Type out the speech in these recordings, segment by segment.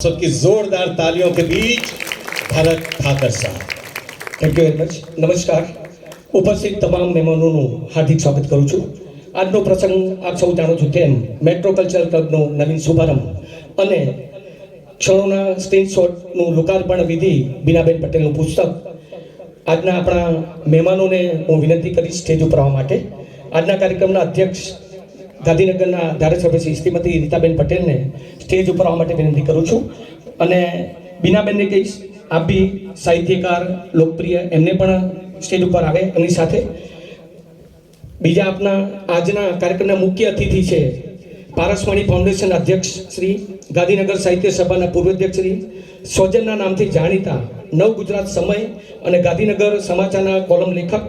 सबकी जोरदार तालियों के बीच भरत ठाकर साहब। Thank you very much. નમસ્કાર. ઉપસ્થિત તમામ મહેમાનોનું હાર્દિક સ્વાગત કરું છું. આજનો પ્રસંગ આપ સૌ જાણો છો તેમ મેટ્રો કલ્ચર ક્લબનો નવીન શુભારંભ અને ક્ષણોના સ્ક્રીનશોટનું લોકાર્પણ વિધિ બીનાબેન પટેલનું પુસ્તક. આજના આપણા મહેમાનોને હું વિનંતી કરીશ સ્ટેજ ઉપર આવવા માટે. આજના કાર્યક્રમના અધ્યક્ષ ગાંધીનગરના ધારાસભ્ય શ્રી શ્રીમતી રીતાબેન પટેલને સ્ટેજ ઉપર આવવા માટે વિનંતી કરું છું. અને બીનાબેનને કહીશ આપ બી સાહિત્યકાર લોકપ્રિય એમને પણ સ્ટેજ ઉપર આવે. એમની સાથે બીજા આપના આજના કાર્યક્રમના મુખ્ય અતિથિ છે પારસમણી ફાઉન્ડેશન અધ્યક્ષ શ્રી, ગાંધીનગર સાહિત્ય સભાના પૂર્વ અધ્યક્ષ શ્રી, સ્વજનના નામથી જાણીતા, નવ ગુજરાત સમય અને ગાંધીનગર સમાચારના કોલમ લેખક,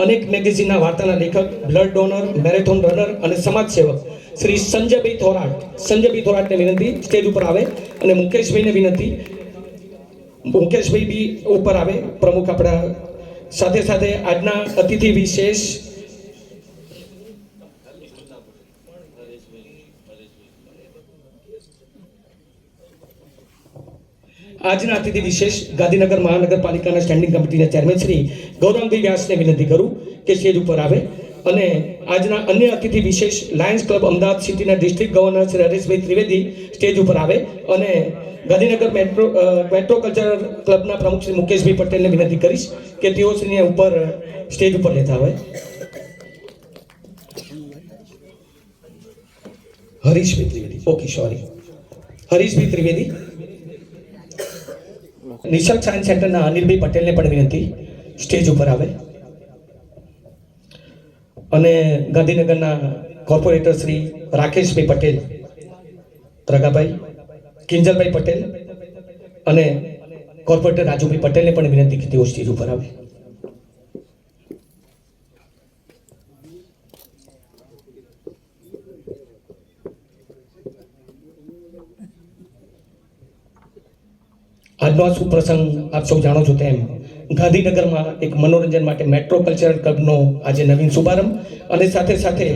અનેક મેગેઝિનના વાર્તાના લેખક, બ્લડ ડોનર, મેરેથોન રનર અને સમાજ સેવક શ્રી સંજયભાઈ થોરાટ. સંજયભાઈ થોરાટને વિનંતી સ્ટેજ ઉપર આવે. અને મુકેશભાઈને વિનંતી મુકેશભાઈ બી ઉપર આવે, પ્રમુખ આપણા. સાથે સાથે આજના અતિથિ વિશેષ આજના અતિથિ વિશેષ ગાંધીનગર મહાનગરપાલિકાના સ્ટેન્ડિંગ કમિટીના ચેરમેન શ્રી ગૌરવભાઈ વ્યાસને વિનંતી કરું કે સ્ટેજ ઉપર આવે. અને આજના અન્ય અતિથિ વિશેષ લાયન્સ ક્લબ અમદાવાદ સિટીના district governor Shri Hareshbhai Trivedi stage ઉપર આવે. અને ગાંધીનગર મેટ્રો કલ્ચર ક્લબના પ્રમુખ શ્રી મુકેશભાઈ પટેલને વિનંતી કરીશ કે તેઓ શ્રીને ઉપર સ્ટેજ ઉપર લેતા હોય. Harishbhai Trivedi, okay sorry, Harishbhai Trivedi. નિસર્ગ સાયન્સ સેન્ટરના અનિલભાઈ પટેલને પણ વિનંતી સ્ટેજ ઉપર આવે. અને ગાંધીનગરના કોર્પોરેટર શ્રી રાકેશભાઈ પટેલ, રગાભાઈ, કિંજલભાઈ પટેલ અને કોર્પોરેટર રાજુભાઈ પટેલને પણ વિનંતી કે તેઓ સ્ટેજ ઉપર આવે. આજનો આ સુપ્રસંગ આપ સૌ જાણો છો તેમ ગાંધીનગરમાં એક મનોરંજન માટે મેટ્રો કલ્ચરલ ક્લબનો આજે નવીન શુભારંભ અને સાથે સાથે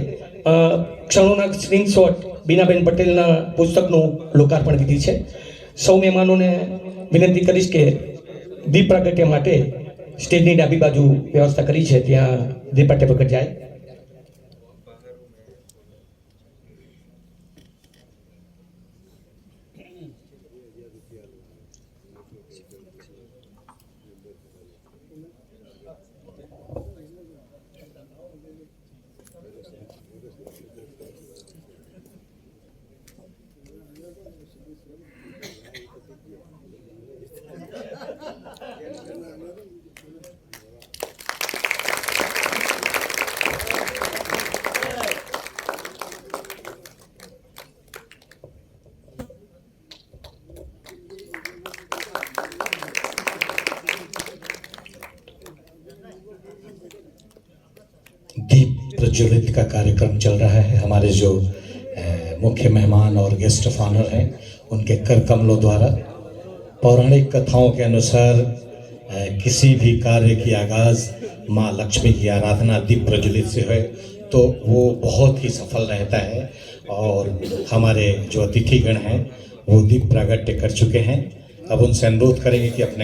ક્ષણોના સ્ક્રીનશોટ બીનાબેન પટેલના પુસ્તકનું લોકાર્પણ વિધિ છે. સૌ મહેમાનોને વિનંતી કરીશ કે દીપ પ્રાગટ્ય માટે સ્ટેજની ડાબી બાજુ વ્યવસ્થા કરી છે, ત્યાં દીપ પ્રાગટ્ય વખત જાય. दीप प्रज्वलित का कार्यक्रम चल रहा है. हमारे जो मुख्य मेहमान और गेस्ट ऑफ ऑनर हैं उनके कर कमलों द्वारा पौराणिक कथाओं के अनुसार किसी भी कार्य की आगाज माँ लक्ष्मी की आराधना दीप प्रज्वलित से है तो वो बहुत ही सफल रहता है. और हमारे जो अतिथिगण हैं वो दीप प्रागट्य कर चुके हैं. अब उनसे अनुरोध करेंगे कि अपने